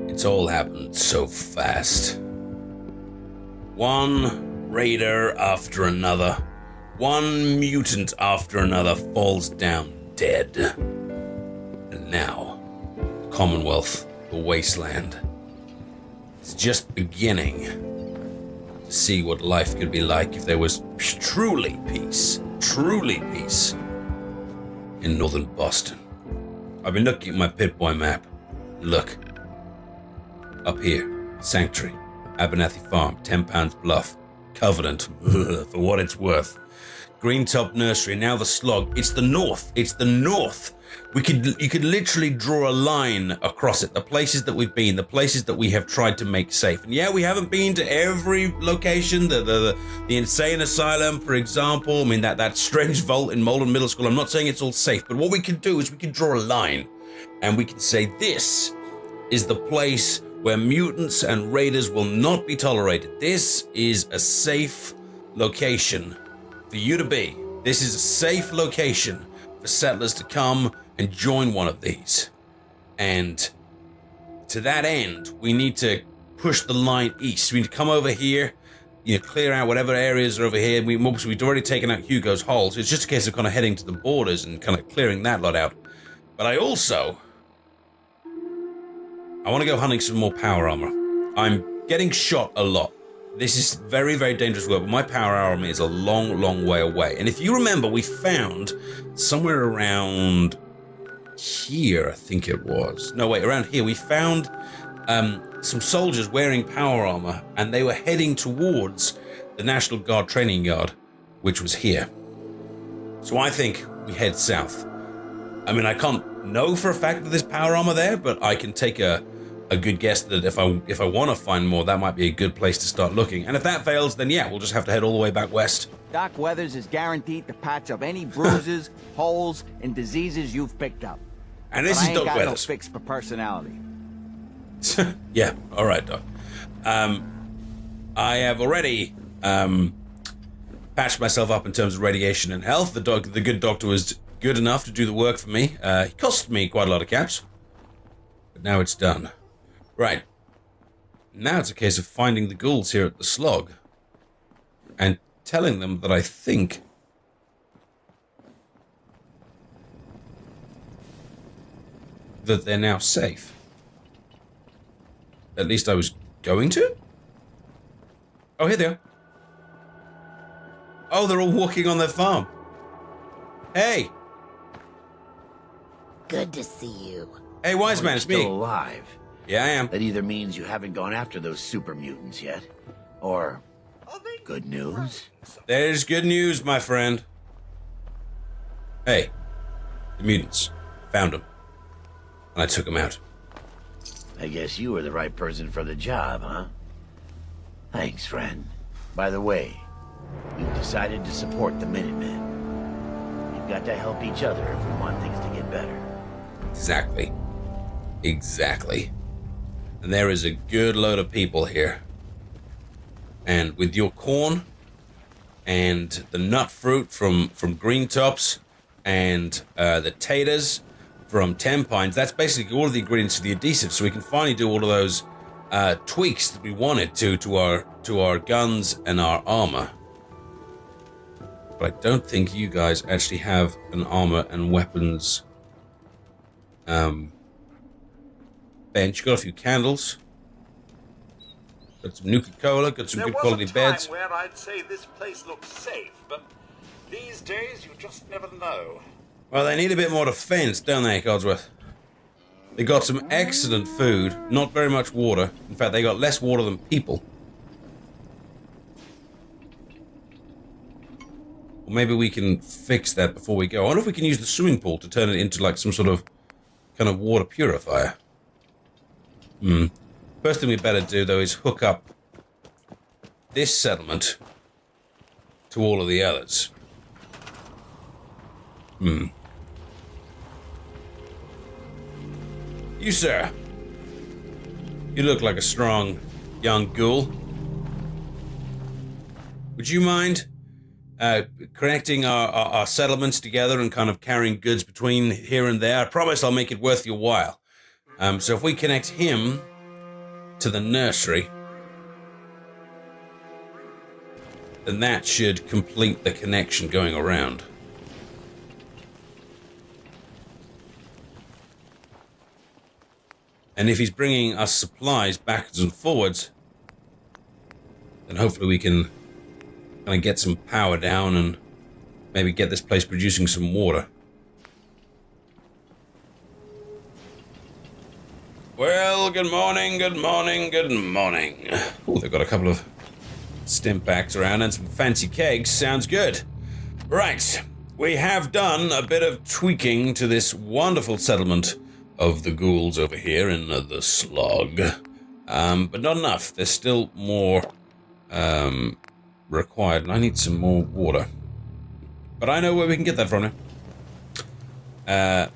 It's all happened so fast. One raider after another, one mutant after another falls down dead. And now, the Commonwealth, the wasteland, is just beginning to see what life could be like if there was truly peace in northern Boston. I've been looking at my Pit-Boy map. Look. Up here, Sanctuary, Abernathy Farm, 10 Pounds Bluff, Covenant, for what it's worth. Greentop Nursery, now the Slog. It's the north. You could literally draw a line across it. The places that we've been, the places that we have tried to make safe. And yeah, we haven't been to every location. The insane asylum, for example. I mean, that strange vault in Malden Middle School. I'm not saying it's all safe, but what we can do is we can draw a line, and we can say this is the place where mutants and raiders will not be tolerated. This is a safe location for you to be. This is a safe location for settlers to come and join one of these. And to that end, we need to push the line east. We need to come over here, clear out whatever areas are over here. We've already taken out Hugo's Hole, so it's just a case of kind of heading to the borders and kind of clearing that lot out. But I want to go hunting some more power armor. I'm getting shot a lot. This is very, very dangerous work, but my power armor is a long, long way away. And if you remember, we found somewhere around here, I think it was. No, wait, around here, we found some soldiers wearing power armor, and they were heading towards the National Guard training yard, which was here. So I think we head south. I mean, I can't know for a fact that there's power armor there, but I can take a good guess that if I want to find more, that might be a good place to start looking. And if that fails, then yeah, we'll just have to head all the way back west. Doc Weathers is guaranteed to patch up any bruises, holes, and diseases you've picked up. And this is Doc Weathers. I ain't got no fix for personality. Yeah, all right, Doc. I have already patched myself up in terms of radiation and health. The good doctor was good enough to do the work for me. He cost me quite a lot of caps, but now it's done. Right. Now it's a case of finding the ghouls here at the Slog and telling them that I think that they're now safe. At least I was going to? Oh, here they are. Oh, they're all walking on their farm. Hey. Good to see you. Hey, wise man, it's me. Still alive. Yeah, I am. That either means you haven't gone after those super mutants yet, or good news. There's good news, my friend. Hey, the mutants. Found them. And I took them out. I guess you were the right person for the job, huh? Thanks, friend. By the way, we've decided to support the Minutemen. We've got to help each other if we want things to get better. Exactly. And there is a good load of people here. And with your corn and the nut fruit from Green Tops and the taters from 10 Pines, that's basically all of the ingredients to the adhesive, so we can finally do all of those tweaks that we wanted to our guns and our armor. But I don't think you guys actually have an armor and weapons bench. Got a few candles. Got some Nuka-Cola. Got some good quality beds. There was a time where I'd say this place looks safe, but these days you just never know. Well, they need a bit more defense, don't they, Codsworth? They got some excellent food, not very much water. In fact, they got less water than people. Or maybe we can fix that before we go. I wonder if we can use the swimming pool to turn it into like some sort of kind of water purifier. First thing we better do, though, is hook up this settlement to all of the others. You, sir. You look like a strong young ghoul. Would you mind connecting our settlements together and kind of carrying goods between here and there? I promise I'll make it worth your while. So if we connect him to the nursery, then that should complete the connection going around. And if he's bringing us supplies backwards and forwards, then hopefully we can kind of get some power down and maybe get this place producing some water. Well, good morning, good morning, good morning. Oh, they've got a couple of stim packs around and some fancy kegs. Sounds good. Right, we have done a bit of tweaking to this wonderful settlement of the ghouls over here in the slog. But not enough. There's still more required, and I need some more water. But I know where we can get that from now.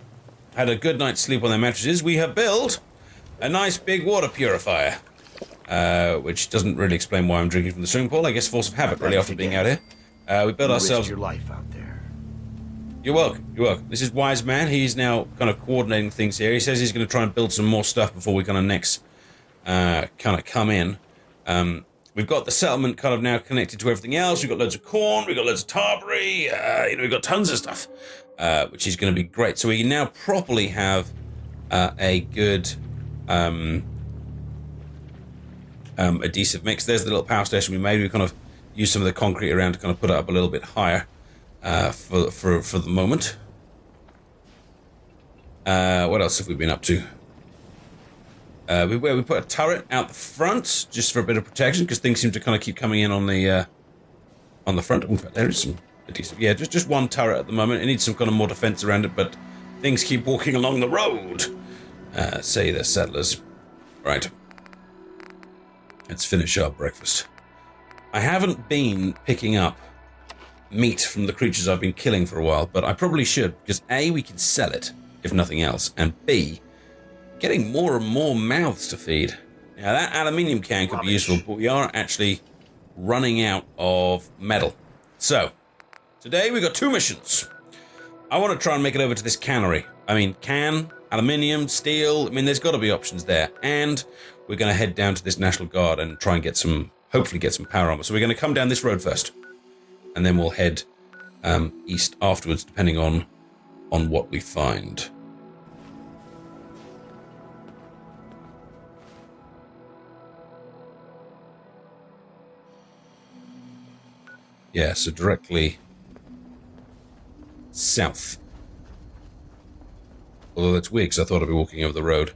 Had a good night's sleep on their mattresses. We have built a nice big water purifier, which doesn't really explain why I'm drinking from the swimming pool. I guess force of habit, really, after being out here. We built ourselves... your life out there. You're welcome, you're welcome. This is Wise Man. He's now kind of coordinating things here. He says he's going to try and build some more stuff before we kind of next kind of come in. We've got the settlement kind of now connected to everything else. We've got loads of corn, we've got loads of tarberry, we've got tons of stuff, which is going to be great. So we can now properly have a good adhesive mix. There's the little power station we made. We kind of used some of the concrete around to kind of put it up a little bit higher. For the moment. What else have we been up to? We put a turret out the front just for a bit of protection because things seem to kind of keep coming in on the front. In fact, there is some adhesive. Yeah, just one turret at the moment. It needs some kind of more defense around it, but things keep walking along the road. Say the settlers. Right. Let's finish our breakfast. I haven't been picking up meat from the creatures I've been killing for a while, but I probably should, because A, we can sell it, if nothing else, and B, getting more and more mouths to feed. Now, that aluminium can could be useful, but we are actually running out of metal. So, today we've got two missions. I want to try and make it over to this cannery. I mean, can, aluminium, steel, I mean, there's got to be options there. And we're going to head down to this National Guard and try and get some, hopefully get some power armor. So we're going to come down this road first. And then we'll head east afterwards, depending on what we find. Yeah, so directly south. Although that's weird, because I thought I'd be walking over the road.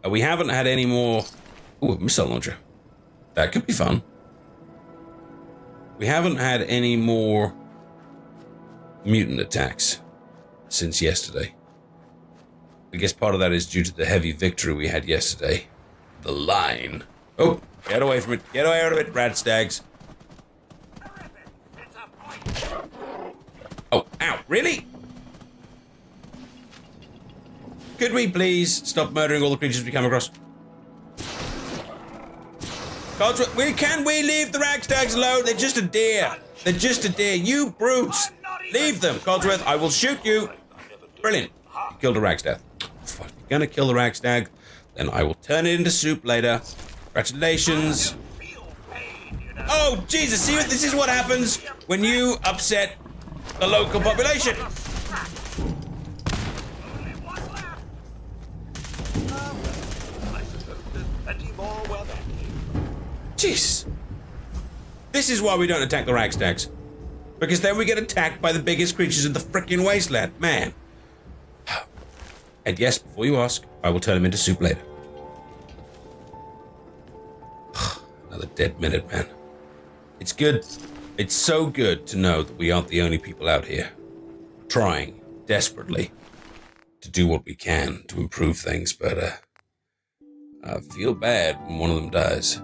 We haven't had any more... Ooh, a missile launcher. That could be fun. We haven't had any more mutant attacks since yesterday. I guess part of that is due to the heavy victory we had yesterday. The line. Oh, get away from it. Get away out of it, rat stags. Oh, ow, really? Could we please stop murdering all the creatures we come across? Codsworth, can we leave the ragstags alone? They're just a deer. They're just a deer. You brutes. Leave them, Codsworth. I will shoot you. Brilliant. You killed a ragstag. If you're gonna kill the ragstag, then I will turn it into soup later. Congratulations. Oh, Jesus. See, this is what happens when you upset the local population. Jeez. This is why we don't attack the ragstags. Because then we get attacked by the biggest creatures in the frickin' wasteland. Man. And yes, before you ask, I will turn them into soup later. Another dead minute, man. It's good. It's so good to know that we aren't the only people out here trying desperately to do what we can to improve things, but I feel bad when one of them dies.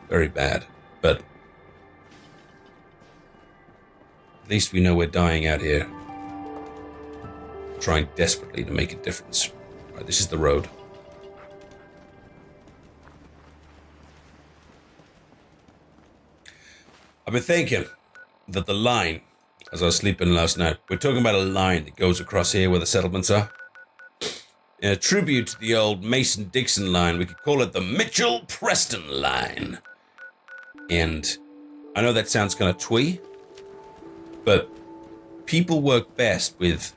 Very bad, but at least we know we're dying out here, trying desperately to make a difference. Right, this is the road. I've been thinking that the line as I was sleeping last night. We're talking about a line that goes across here where the settlements are. In a tribute to the old Mason-Dixon line, we could call it the Mitchell-Preston line. And I know that sounds kind of twee, but people work best with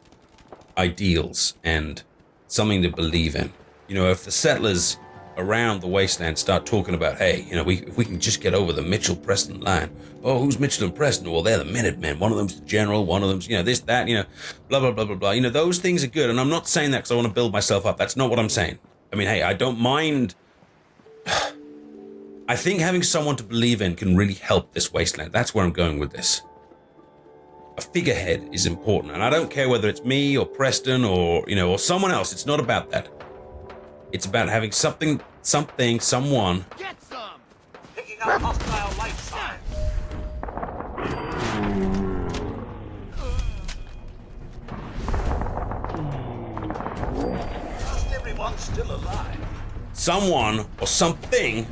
ideals and something to believe in. You know, if the settlers around the wasteland start talking about, hey, you know, if we can just get over the Mitchell-Preston line. Oh, who's Mitchell and Preston? Well, they're the Minutemen. One of them's the general, one of them's, you know, this, that, you know, blah, blah, blah, blah, blah. You know, those things are good. And I'm not saying that because I want to build myself up. That's not what I'm saying. I mean, hey, I don't mind. I think having someone to believe in can really help this wasteland. That's where I'm going with this. A figurehead is important. And I don't care whether it's me or Preston or, you know, or someone else. It's not about that. It's about having someone. Get some! Picking up hostile light signs. Just everyone's still alive. Someone or something.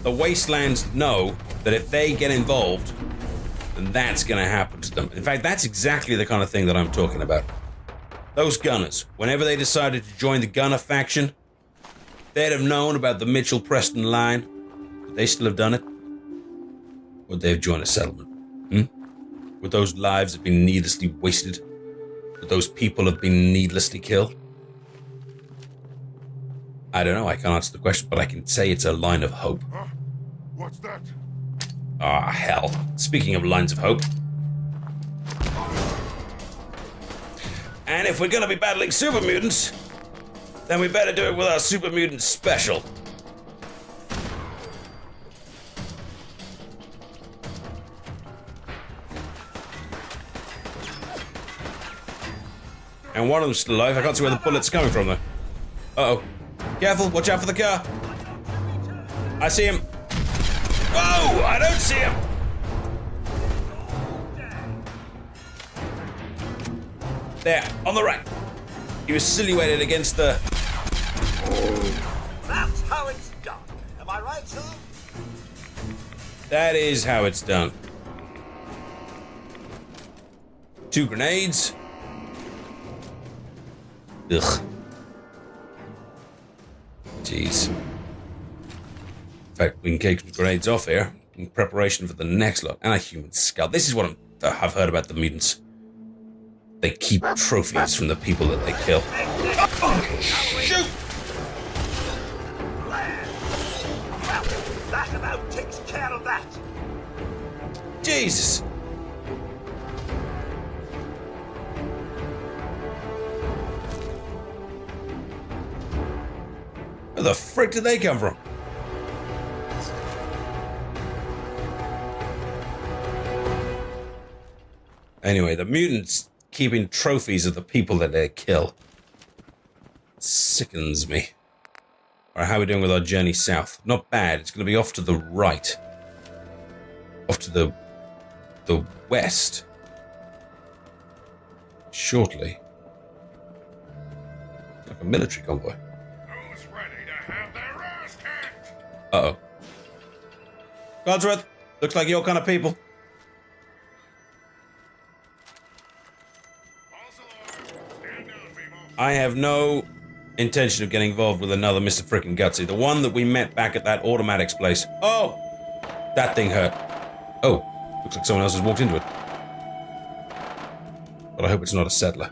The wastelands know that if they get involved, then that's going to happen to them. In fact, that's exactly the kind of thing that I'm talking about. Those gunners, whenever they decided to join the gunner faction, they'd have known about the Mitchell-Preston line. Would they still have done it? Would they have joined a settlement? Would those lives have been needlessly wasted? Would those people have been needlessly killed? I don't know, I can't answer the question, but I can say it's a line of hope. Huh? What's that? Ah, hell. Speaking of lines of hope. And if we're gonna be battling super mutants, then we better do it with our super mutant special. And one of them's still alive. I can't see where the bullet's coming from, though. Uh-oh. Careful, watch out for the car. I see him. Whoa, I don't see him. There, on the right. He was silhouetted against the... That's how it's done. Am I right, sir? That is how it's done. 2 grenades. Ugh. Jeez. In fact, we can take some grenades off here in preparation for the next lot. And a human skull. This is what I've heard about the mutants. They keep trophies from the people that they kill. Oh, shoot! Well, that about takes care of that. Jesus! Where the frick did they come from? Anyway, the mutants keeping trophies of the people that they kill sickens me. Alright, how are we doing with our journey south? Not bad. It's going to be off to the right. Off to the west. Shortly. Like a military convoy. Who's ready to have their ass kicked? Uh-oh. Codsworth, looks like your kind of people. I have no intention of getting involved with another Mr. Frickin' Gutsy. The one that we met back at that automatics place. Oh! That thing hurt. Oh, looks like someone else has walked into it. But I hope it's not a settler.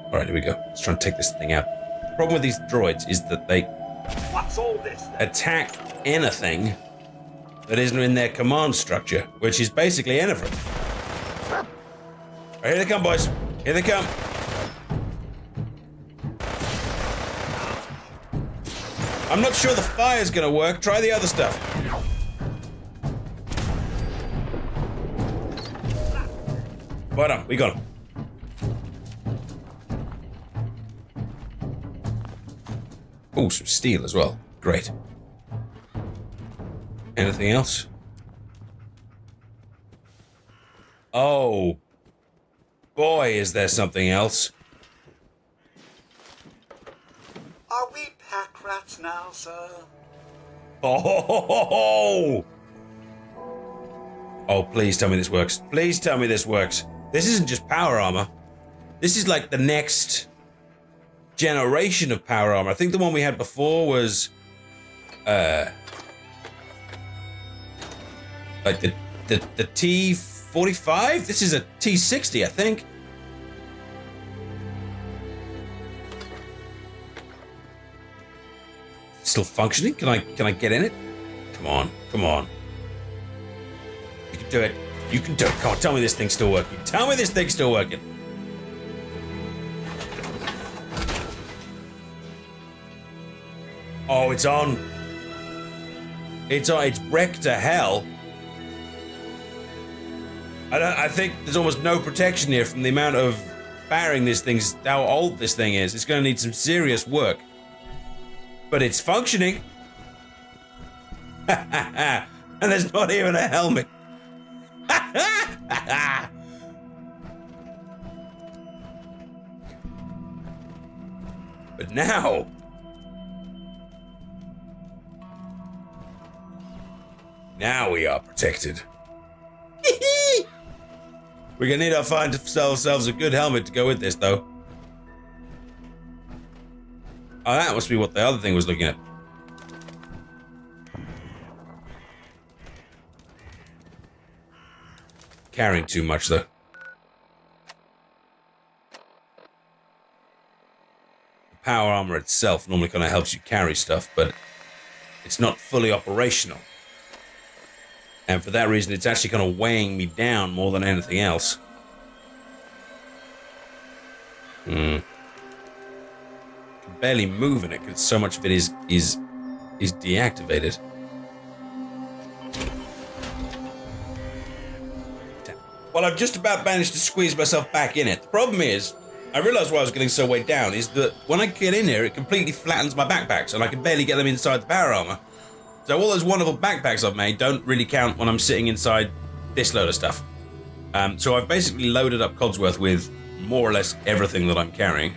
Alright, here we go. Let's try and take this thing out. The problem with these droids is that they What's all this, then? attack anything that isn't in their command structure, which is basically anything. Alright, here they come, boys. Here they come. I'm not sure the fire's gonna work. Try the other stuff. Right on, we got him. Oh, some steel as well. Great. Anything else? Oh, boy, is there something else. Are we pack rats now, sir? Oh! Oh, please tell me this works. Please tell me this works. This isn't just power armor. This is like the next generation of power armor. I think the one we had before was like the T45. This is a T60, I think. Still functioning? Can I get in it? Come on, come on. You can do it. You can do it. Come on, tell me this thing's still working. Tell me this thing's still working. Oh, it's on. It's on. It's wrecked to hell. I think there's almost no protection here from the amount of firing this thing's, how old this thing is. It's going to need some serious work. But it's functioning. And there's not even a helmet. But now we are protected. We're gonna need to find ourselves a good helmet to go with this, though. Oh, that must be what the other thing was looking at. Carrying too much, though. The power armor itself normally kind of helps you carry stuff, but it's not fully operational. And for that reason, it's actually kind of weighing me down more than anything else. Can barely move in it because so much of it is deactivated. Well, I've just about managed to squeeze myself back in it. The problem is, I realized why I was getting so weighed down is that when I get in here, it completely flattens my backpacks and I can barely get them inside the power armor. So all those wonderful backpacks I've made don't really count when I'm sitting inside this load of stuff. So I've basically loaded up Codsworth with more or less everything that I'm carrying.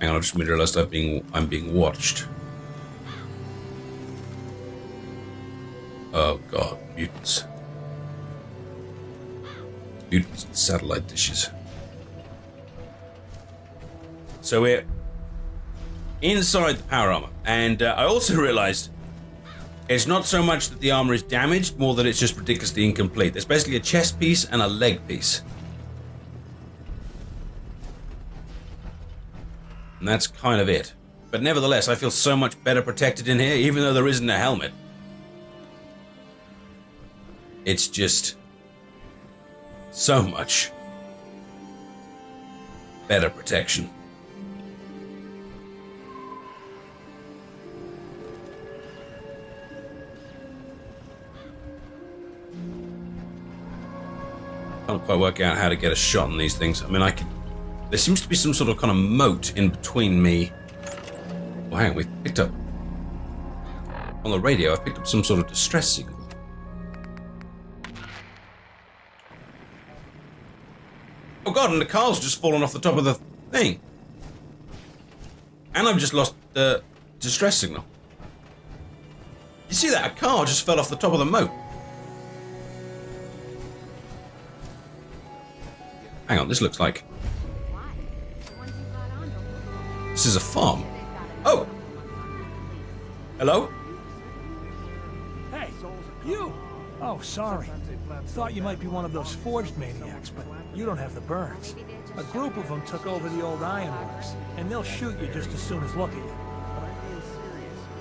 Hang on, I just realized I'm being watched. Oh god, mutants. Mutants and satellite dishes. So we're inside the power armor, and I also realized it's not so much that the armor is damaged, more that it's just ridiculously incomplete. There's basically a chest piece and a leg piece. And that's kind of it. But nevertheless, I feel so much better protected in here, even though there isn't a helmet. It's just so much better protection. I can't quite work out how to get a shot on these things. I mean, there seems to be some sort of kind of moat in between me. Oh, hang on, we picked up on the radio. I've picked up some sort of distress signal. Oh god, and the car's just fallen off the top of the thing. And I've just lost the distress signal. You see that? A car just fell off the top of the moat. Hang on, this looks like... This is a farm. Oh! Hello? Hey, you! Oh, sorry. Thought you might be one of those forged maniacs, but you don't have the burns. A group of them took over the old ironworks, and they'll shoot you just as soon as look at you.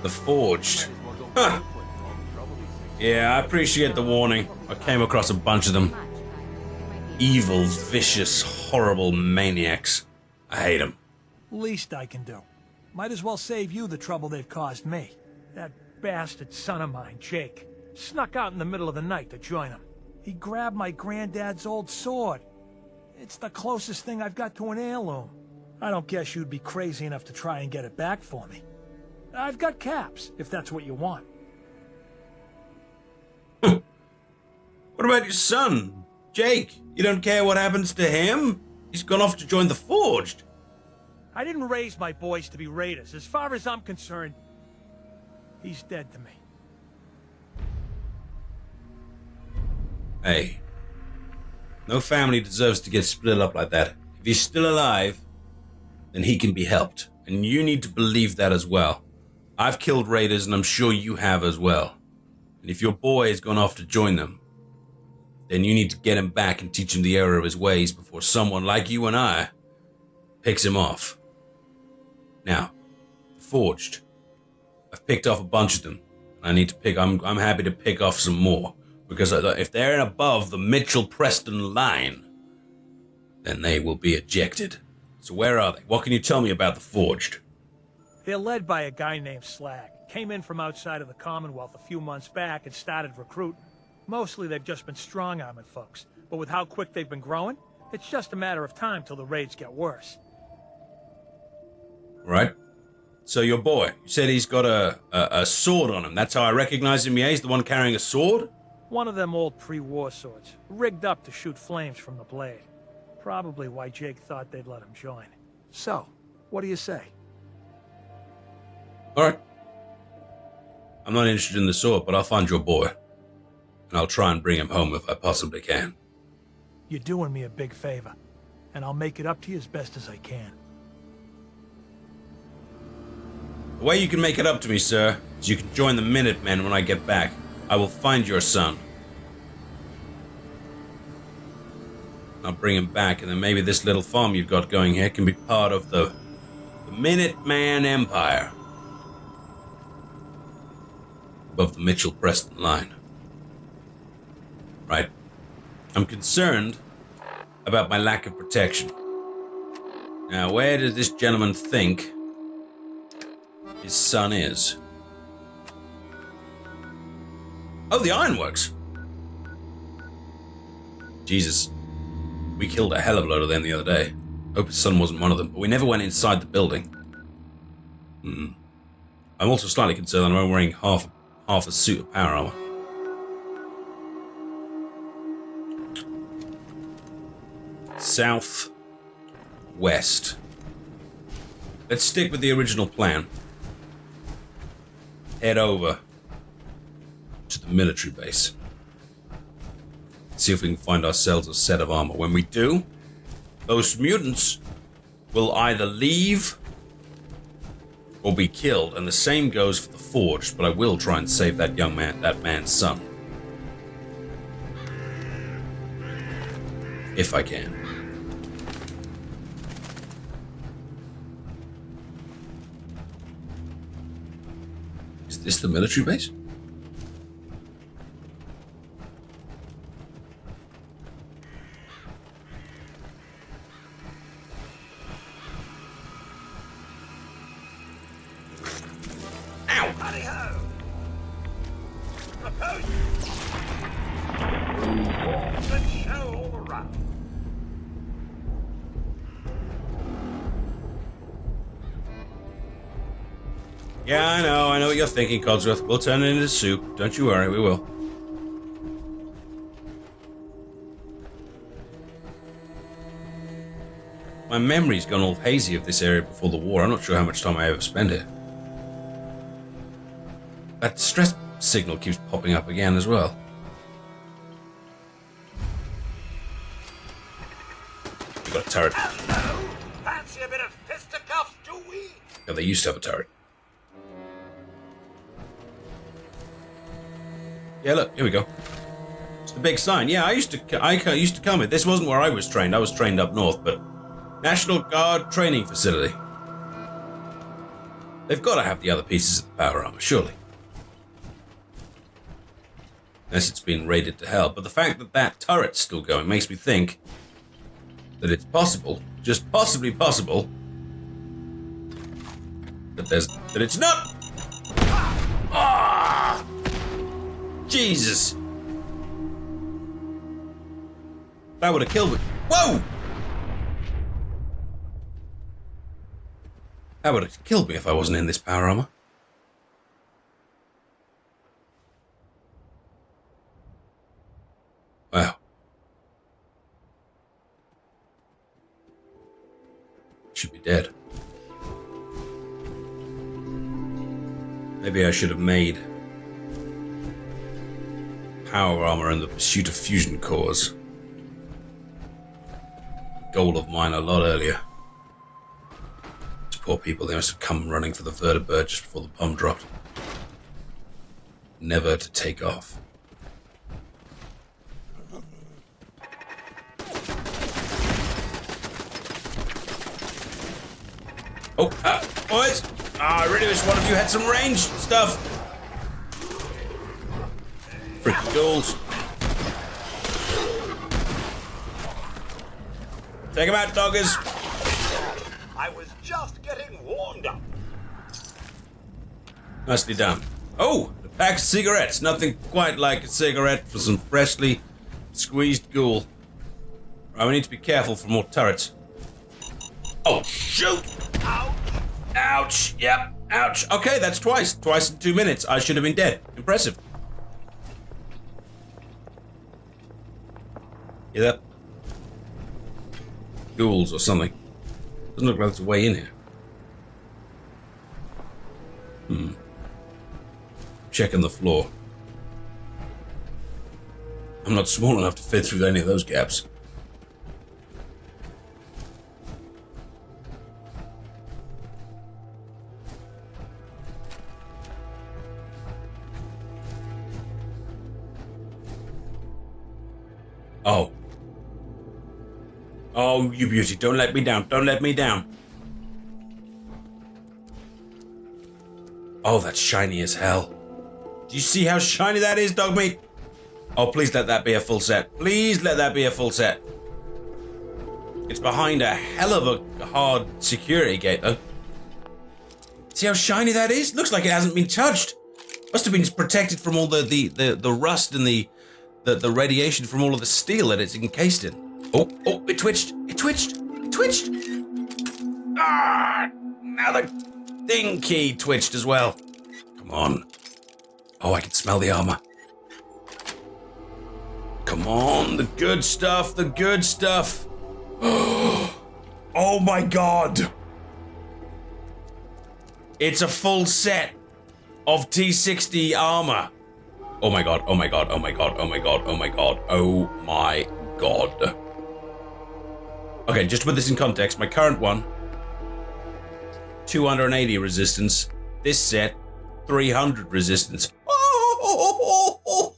The forged. Huh. Yeah, I appreciate the warning. I came across a bunch of them. Evil, vicious, horrible maniacs. I hate them. Least I can do. Might as well save you the trouble they've caused me. That bastard son of mine, Jake, snuck out in the middle of the night to join him. He grabbed my granddad's old sword. It's the closest thing I've got to an heirloom. I don't guess you'd be crazy enough to try and get it back for me. I've got caps, if that's what you want. What about your son, Jake? You don't care what happens to him? He's gone off to join the Forged. I didn't raise my boys to be raiders. As far as I'm concerned, He's dead to me. Hey. No family deserves to get split up like that. If he's still alive, then he can be helped. And you need to believe that as well. I've killed raiders, and I'm sure you have as well. And if your boy has gone off to join them, then you need to get him back and teach him the error of his ways before someone like you and I picks him off. Now, Forged. I've picked off a bunch of them. I'm happy to pick off some more. Because if they're above the Mitchell-Preston line, then they will be ejected. So where are they? What can you tell me about the Forged? They're led by a guy named Slag. Came in from outside of the Commonwealth a few months back and started recruiting. Mostly they've just been strong-arming folks. But with how quick they've been growing, it's just a matter of time till the raids get worse. Right. So your boy, you said he's got a sword on him. That's how I recognize him, yeah? He's the one carrying a sword? One of them old pre-war swords, rigged up to shoot flames from the blade. Probably why Jake thought they'd let him join. So, what do you say? Alright. I'm not interested in the sword, but I'll find your boy. And I'll try and bring him home if I possibly can. You're doing me a big favor, and I'll make it up to you as best as I can. The way you can make it up to me, sir, is you can join the Minutemen when I get back. I will find your son. I'll bring him back, and then maybe this little farm you've got going here can be part of the Minuteman Empire. Above the Mitchell-Preston line. Right. I'm concerned about my lack of protection. Now, where does this gentleman think his son is? Oh, the ironworks. Jesus. We killed a hell of a lot of them the other day. Hope his son wasn't one of them, but we never went inside the building. I'm also slightly concerned that I'm wearing half a suit of power armor. Southwest. Let's stick with the original plan. Head over to the military base. See if we can find ourselves a set of armor. When we do, those mutants will either leave or be killed, and the same goes for the Forged, but I will try and save that man's son. If I can. Is this the military base? Yeah, I know what you're thinking, Codsworth. We'll turn it into soup. Don't you worry, we will. My memory's gone all hazy of this area before the war. I'm not sure how much time I ever spent here. That distress signal keeps popping up again as well. We've got a turret. Hello. Fancy a bit of fisticuffs, do we? Yeah, they used to have a turret. Yeah, look, here we go. It's the big sign. Yeah, I used to come here. This wasn't where I was trained. I was trained up north, but National Guard training facility. They've got to have the other pieces of the power armor, surely. Unless it's been raided to hell. But the fact that that turret's still going makes me think that it's possible, just possibly possible, that it's not. Ah! Jesus! That would have killed me. Whoa! That would have killed me if I wasn't in this power armor. Wow. Should be dead. Maybe I should have made power armor in the pursuit of fusion cores. Goal of mine a lot earlier. These poor people, they must have come running for the vertibird just before the bomb dropped. Never to take off. Oh, boys! I really wish one of you had some range stuff. Freaking ghouls. Take him out, doggers. I was just getting warmed up. Nicely done. Oh, a pack of cigarettes. Nothing quite like a cigarette for some freshly squeezed ghoul. Right, we need to be careful for more turrets. Oh, shoot! Ouch! Ouch! Yep, ouch. Okay, that's twice. Twice in 2 minutes. I should have been dead. Impressive. Hear that? Ghouls or something. Doesn't look like there's a way in here. Checking the floor. I'm not small enough to fit through any of those gaps. Oh. Oh, you beauty. Don't let me down. Don't let me down. Oh, that's shiny as hell. Do you see how shiny that is, dogmeat? Oh, please let that be a full set. Please let that be a full set. It's behind a hell of a hard security gate, though. See how shiny that is? Looks like it hasn't been touched. Must have been protected from all the rust and the radiation from all of the steel that it's encased in. Oh, it twitched. It twitched. It twitched. Ah, now the thing key twitched as well. Come on. Oh, I can smell the armor. Come on, the good stuff, the good stuff. Oh my god. It's a full set of T60 armor. Oh my god, oh my god, oh my god, oh my god, oh my god, oh my god. Okay, just to put this in context, my current one, 280 resistance. This set, 300 resistance.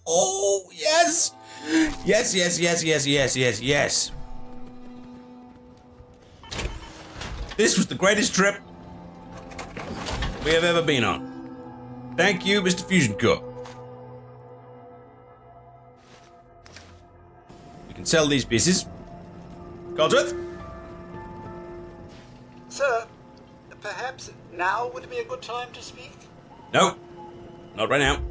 Oh, yes! Yes, yes, yes, yes, yes, yes, yes. This was the greatest trip we have ever been on. Thank you, Mr. Fusion Core. We can sell these pieces. Codsworth? Sir, perhaps now would be a good time to speak? No, not right now.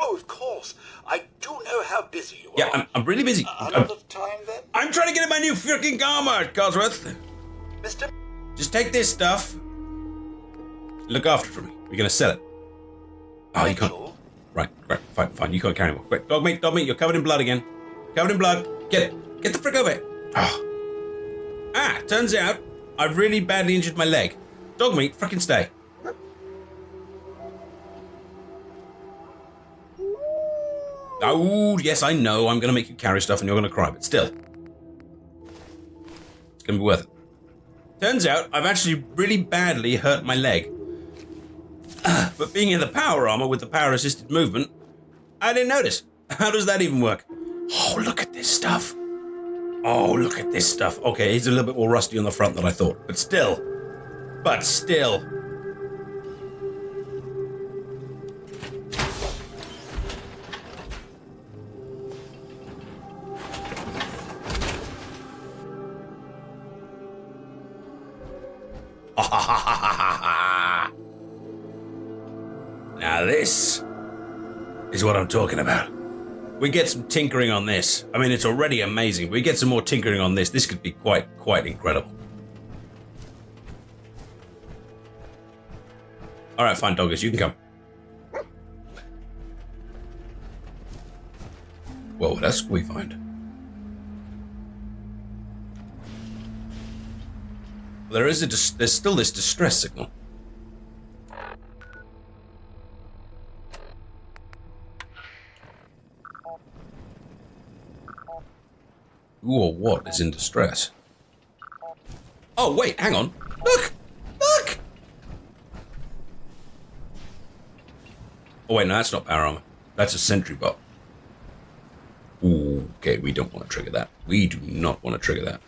Oh, of course. I do know how busy you Yeah, are. I'm really busy. A lot of time then? I'm trying to get in my new freaking armor, Codsworth. Mr. Just take this stuff. Look after it for me. We're gonna sell it. Oh, you can't. Mitchell? Right, fine. You can't carry more. Quick, dogmeat, you're covered in blood again. Covered in blood. Get it. Get the frick over it. Oh. Ah, turns out I've really badly injured my leg. Dogmeat, frickin' stay. Oh, yes, I know. I'm gonna make you carry stuff and you're gonna cry, but still. It's gonna be worth it. Turns out I've actually really badly hurt my leg. But being in the power armor with the power-assisted movement, I didn't notice. How does that even work? Oh, look at this stuff. Oh, look at this stuff. Okay, it's a little bit more rusty on the front than I thought, but still. Now this is what I'm talking about. We get some tinkering on this. I mean, it's already amazing. We get some more tinkering on this. This could be quite incredible. All right, fine, doggers, you can come. Well, what else can we find? There's still this distress signal. who or what is in distress. Oh, wait, hang on. Look! Look! Oh, wait, no, that's not power armor. That's a sentry bot. Ooh, okay, we don't want to trigger that. We do not want to trigger that.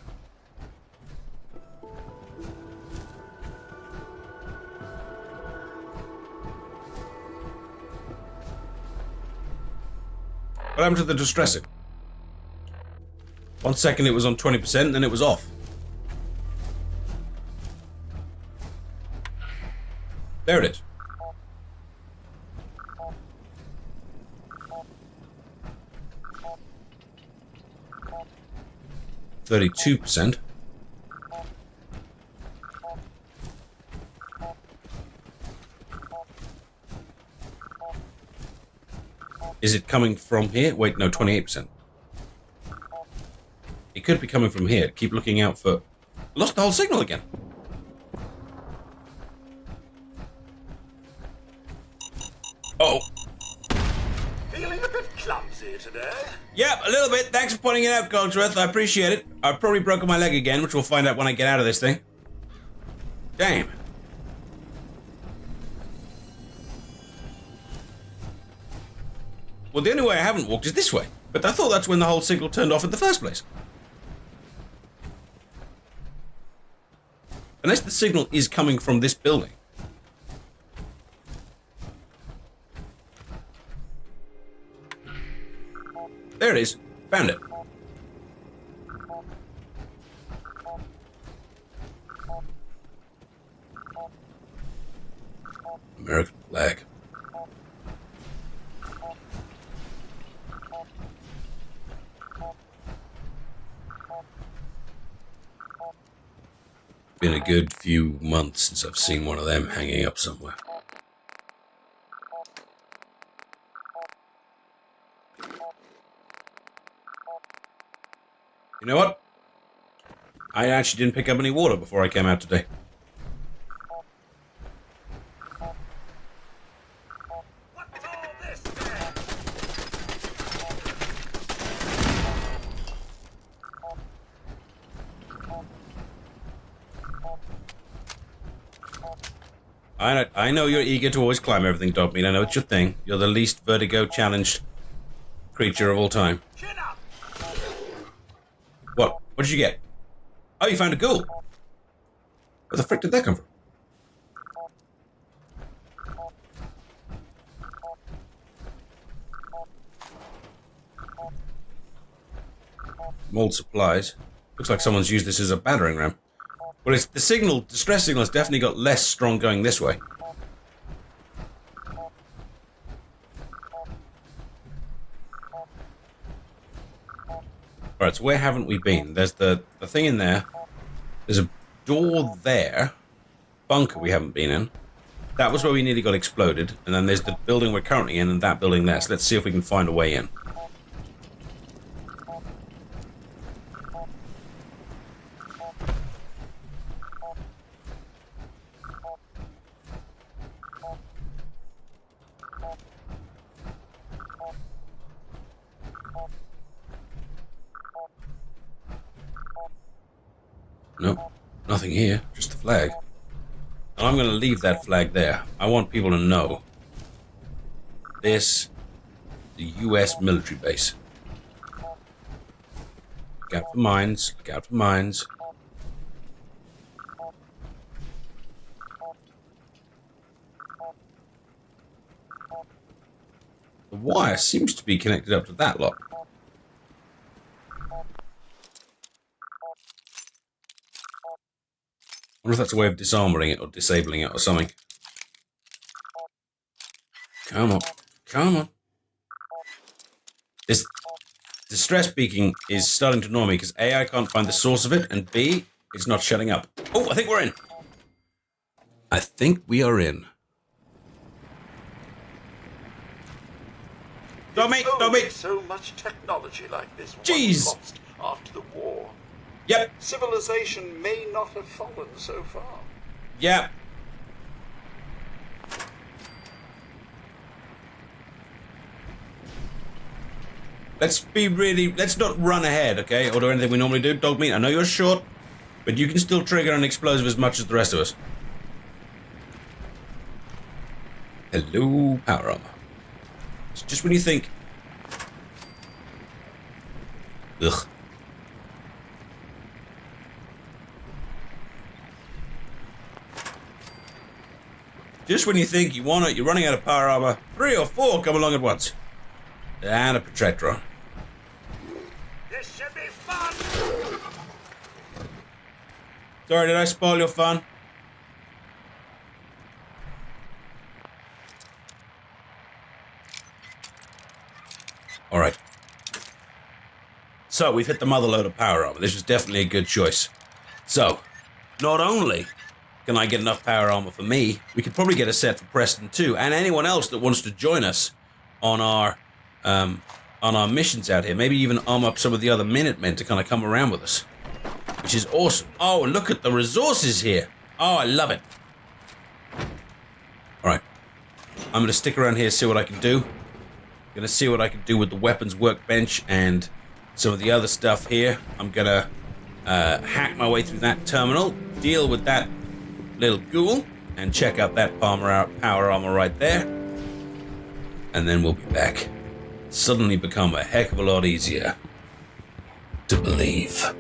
What happened to the distressing? 1 second it was on 20%, and then it was off. There it is. %. Is it coming from here? Wait, no, 28%. It could be coming from here. Keep looking out for... Lost the whole signal again. Oh. Feeling a bit clumsy today? Yep, a little bit. Thanks for pointing it out, Cogsworth. I appreciate it. I've probably broken my leg again, which we'll find out when I get out of this thing. Damn. Well, the only way I haven't walked is this way. But I thought that's when the whole signal turned off in the first place. Unless the signal is coming from this building. There it is. Found it. American flag. Been a good few months since I've seen one of them hanging up somewhere. You know what? I actually didn't pick up any water before I came out today. What's all this? I know you're eager to always climb everything, Dogmeat. I know it's your thing. You're the least vertigo-challenged creature of all time. Chin up! What? What did you get? Oh, you found a ghoul. Where the frick did that come from? Mold supplies. Looks like someone's used this as a battering ram. Well, it's, the signal, distress signal has definitely got less strong going this way. Alright, so where haven't we been? There's the thing in there. There's a door there. Bunker we haven't been in. That was where we nearly got exploded. And then there's the building we're currently in and that building there. So let's see if we can find a way in. Nope, nothing here, just the flag. And I'm going to leave that flag there. I want people to know this, the US military base. Look out for mines, look out for mines. The wire seems to be connected up to that lot. I wonder if that's a way of disarmoring it or disabling it or something. Come on. Come on. This distress beacon is starting to annoy me because A, I can't find the source of it, and B, it's not shutting up. Oh, I think we're in. I think we are in. Dogmeat! So much technology like this Jeez. was lost after the war. Yep. Civilization may not have fallen so far. Yep. let's not run ahead, okay? Or do anything we normally do. Dogmeat, I know you're short, but you can still trigger an explosive as much as the rest of us. Hello, power armor. It's just when you think... Ugh. Just when you think you want it, you're running out of power armor, 3 or 4 come along at once. And a projector on. This should be fun! Sorry, did I spoil your fun? Alright. So, we've hit the mother load of power armor. This was definitely a good choice. So, not only can I get enough power armor for me, we could probably get a set for Preston too, and anyone else that wants to join us on our missions out here. Maybe even arm up some of the other Minutemen to kind of come around with us, which is awesome. Oh, and look at the resources here. Oh, I love it. All right, I'm gonna stick around here, see what I can do. Gonna see what I can do with the weapons workbench and some of the other stuff here. I'm gonna hack my way through that terminal, deal with that little ghoul, and check out that power armor right there. And then we'll be back. It's suddenly become a heck of a lot easier to believe.